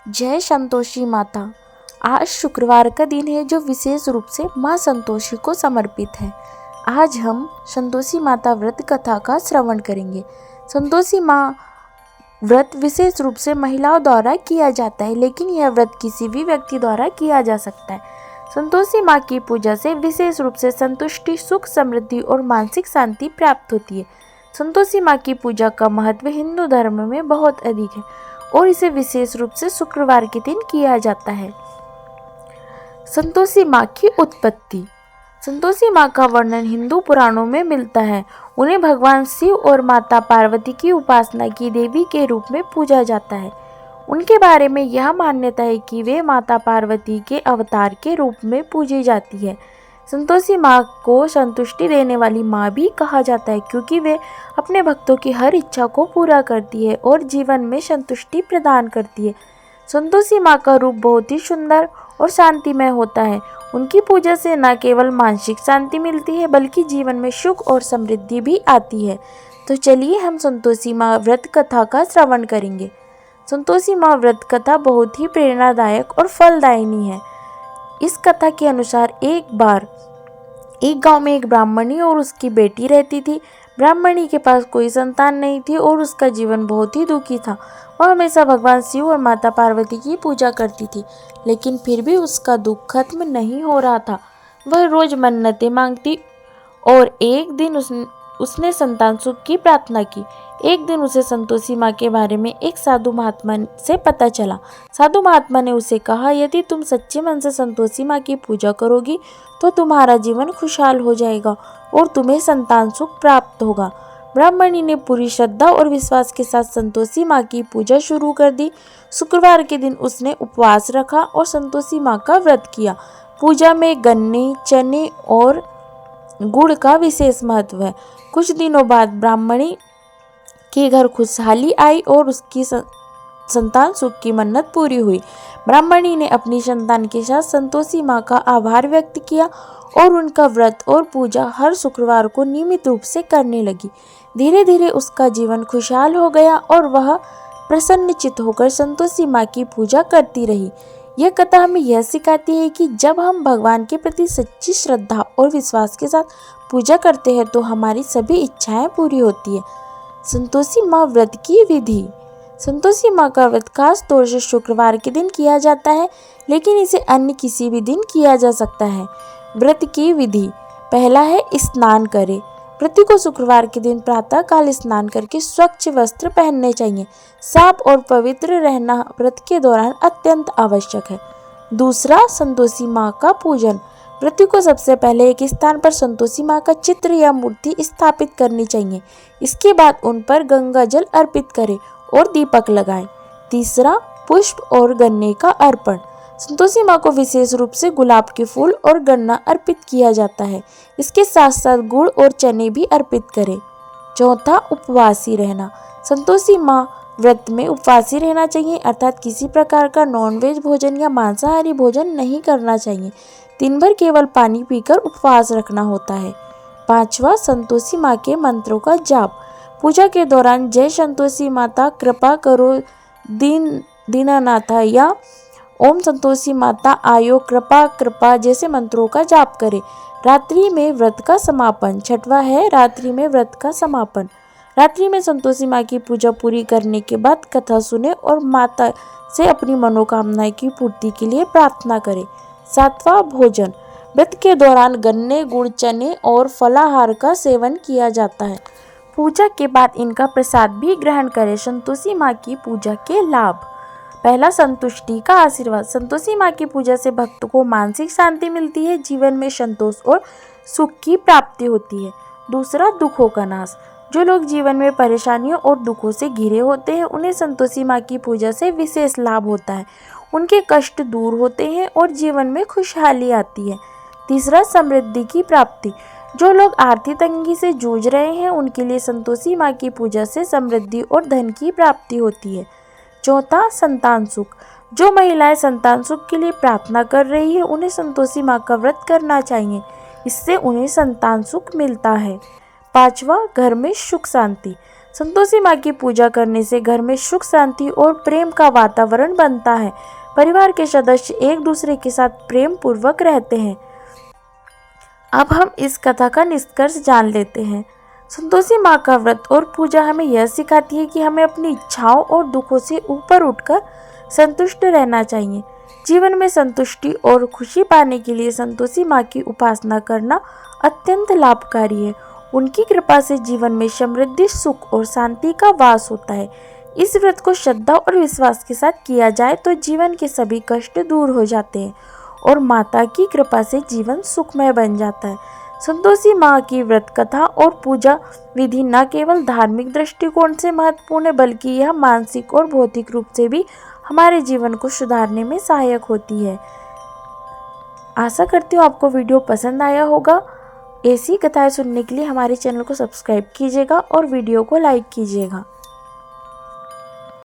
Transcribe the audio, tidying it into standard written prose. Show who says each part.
Speaker 1: जय संतोषी माता। आज शुक्रवार का दिन है जो विशेष रूप से माँ संतोषी को समर्पित है। आज हम संतोषी माता व्रत कथा का श्रवण करेंगे। संतोषी माँ व्रत विशेष रूप से महिलाओं द्वारा किया जाता है, लेकिन यह व्रत किसी भी व्यक्ति द्वारा किया जा सकता है। संतोषी माँ की पूजा से विशेष रूप से संतुष्टि, सुख, समृद्धि और मानसिक शांति प्राप्त होती है। संतोषी माँ की पूजा का महत्व हिंदू धर्म में बहुत अधिक है और इसे विशेष रूप से शुक्रवार के दिन किया जाता है। संतोषी माँ की उत्पत्ति। संतोषी माँ का वर्णन हिंदू पुराणों में मिलता है। उन्हें भगवान शिव और माता पार्वती की उपासना की देवी के रूप में पूजा जाता है। उनके बारे में यह मान्यता है कि वे माता पार्वती के अवतार के रूप में पूजी जाती है। संतोषी माँ को संतुष्टि देने वाली माँ भी कहा जाता है, क्योंकि वे अपने भक्तों की हर इच्छा को पूरा करती है और जीवन में संतुष्टि प्रदान करती है। संतोषी माँ का रूप बहुत ही सुंदर और शांतिमय होता है। उनकी पूजा से न केवल मानसिक शांति मिलती है, बल्कि जीवन में सुख और समृद्धि भी आती है। तो चलिए हम संतोषी माँ व्रत कथा का श्रवण करेंगे। संतोषी माँ व्रत कथा बहुत ही प्रेरणादायक और फलदायिनी है। इस कथा के अनुसार एक बार एक गांव में एक ब्राह्मणी और उसकी बेटी रहती थी। ब्राह्मणी के पास कोई संतान नहीं थी और उसका जीवन बहुत ही दुखी था। वह हमेशा भगवान शिव और माता पार्वती की पूजा करती थी, लेकिन फिर भी उसका दुख खत्म नहीं हो रहा था। वह रोज मन्नतें मांगती और एक दिन उसने संतान सुख की प्रार्थना की। एक दिन उसे संतोषी माँ के बारे में एक साधु महात्मा से पता चला। साधु महात्मा ने उसे कहा, यदि तुम सच्चे मन से संतोषी माँ की पूजा करोगी तो तुम्हारा जीवन खुशहाल हो जाएगा और तुम्हें संतान सुख प्राप्त होगा। ब्राह्मणी ने पूरी श्रद्धा और विश्वास के साथ संतोषी माँ की पूजा शुरू कर दी। शुक्रवार के दिन उसने उपवास रखा और संतोषी माँ का व्रत किया। पूजा में गन्ने, चने और गुड़ का विशेष महत्व है। कुछ दिनों बाद ब्राह्मणी के घर खुशहाली आई और उसकी संतान सुख की मन्नत पूरी हुई। ब्राह्मणी ने अपनी संतान के साथ संतोषी माँ का आभार व्यक्त किया और उनका व्रत और पूजा हर शुक्रवार को नियमित रूप से करने लगी। धीरे धीरे उसका जीवन खुशहाल हो गया और वह प्रसन्नचित्त होकर संतोषी माँ की पूजा करती रही। यह कथा हमें यह सिखाती है कि जब हम भगवान के प्रति सच्ची श्रद्धा और विश्वास के साथ पूजा करते हैं तो हमारी सभी इच्छाएं पूरी होती है। संतोषी माँ व्रत की विधि। संतोषी माँ का व्रत खास तौर से शुक्रवार के दिन किया जाता है, लेकिन इसे अन्य किसी भी दिन किया जा सकता है। व्रत की विधि। पहला है स्नान करें। व्रती को शुक्रवार के दिन प्रातः काल स्नान करके स्वच्छ वस्त्र पहनने चाहिए। साफ और पवित्र रहना व्रत के दौरान अत्यंत आवश्यक है। दूसरा, संतोषी माँ का पूजन। व्रती को सबसे पहले एक स्थान पर संतोषी माँ का चित्र या मूर्ति स्थापित करनी चाहिए। इसके बाद उन पर गंगा जल अर्पित करें और दीपक लगाएं। तीसरा, पुष्प और गन्ने का अर्पण। संतोषी माँ को विशेष रूप से गुलाब के फूल और गन्ना अर्पित किया जाता है। इसके साथ साथ गुड़ और चने भी अर्पित करें। चौथा, उपवासी रहना। संतोषी माँ व्रत में उपवासी रहना चाहिए, अर्थात किसी प्रकार का नॉनवेज भोजन या मांसाहारी भोजन नहीं करना चाहिए। दिन भर केवल पानी पीकर उपवास रखना होता है। पांचवा, संतोषी माँ के मंत्रों का जाप। पूजा के दौरान जय संतोषी माता, कृपा करो दीनानाथा या ओम संतोषी माता आयो कृपा कृपा जैसे मंत्रों का जाप करें। रात्रि में व्रत का समापन। छठवां है रात्रि में व्रत का समापन। रात्रि में संतोषी माँ की पूजा पूरी करने के बाद कथा सुने और माता से अपनी मनोकामनाएं की पूर्ति के लिए प्रार्थना करें। सातवां, भोजन। व्रत के दौरान गन्ने, गुड़, चने और फलाहार का सेवन किया जाता है। पूजा के बाद इनका प्रसाद भी ग्रहण करें। संतोषी माँ की पूजा के लाभ। पहला, संतुष्टि का आशीर्वाद। संतोषी माँ की पूजा से भक्त को मानसिक शांति मिलती है, जीवन में संतोष और सुख की प्राप्ति होती है। दूसरा, दुखों का नाश। जो लोग जीवन में परेशानियों और दुखों से घिरे होते हैं, उन्हें संतोषी माँ की पूजा से विशेष लाभ होता है। उनके कष्ट दूर होते हैं और जीवन में खुशहाली आती है। तीसरा, समृद्धि की प्राप्ति। जो लोग आर्थिक तंगी से जूझ रहे हैं, उनके लिए संतोषी माँ की पूजा से समृद्धि और धन की प्राप्ति होती है। चौथा, संतान सुख। जो महिलाएं संतान सुख के लिए प्रार्थना कर रही है, उन्हें संतोषी माँ का व्रत करना चाहिए। इससे उन्हें संतान सुख मिलता है। पांचवा, घर में सुख शांति। संतोषी माँ की पूजा करने से घर में सुख शांति और प्रेम का वातावरण बनता है। परिवार के सदस्य एक दूसरे के साथ प्रेम पूर्वक रहते हैं। अब हम इस कथा का निष्कर्ष जान लेते हैं। संतोषी माँ का व्रत और पूजा हमें यह सिखाती है कि हमें अपनी इच्छाओं और दुखों से ऊपर उठकर संतुष्ट रहना चाहिए। जीवन में संतुष्टि और खुशी पाने के लिए संतोषी माँ की उपासना करना अत्यंत लाभकारी है। उनकी कृपा से जीवन में समृद्धि, सुख और शांति का वास होता है। इस व्रत को श्रद्धा और विश्वास के साथ किया जाए तो जीवन के सभी कष्ट दूर हो जाते हैं और माता की कृपा से जीवन सुखमय बन जाता है। संतोषी माँ की व्रत कथा और पूजा विधि न केवल धार्मिक दृष्टिकोण से महत्वपूर्ण है, बल्कि यह मानसिक और भौतिक रूप से भी हमारे जीवन को सुधारने में सहायक होती है। आशा करती हूँ आपको वीडियो पसंद आया होगा। ऐसी कथाएं सुनने के लिए हमारे चैनल को सब्सक्राइब कीजिएगा और वीडियो को लाइक कीजिएगा।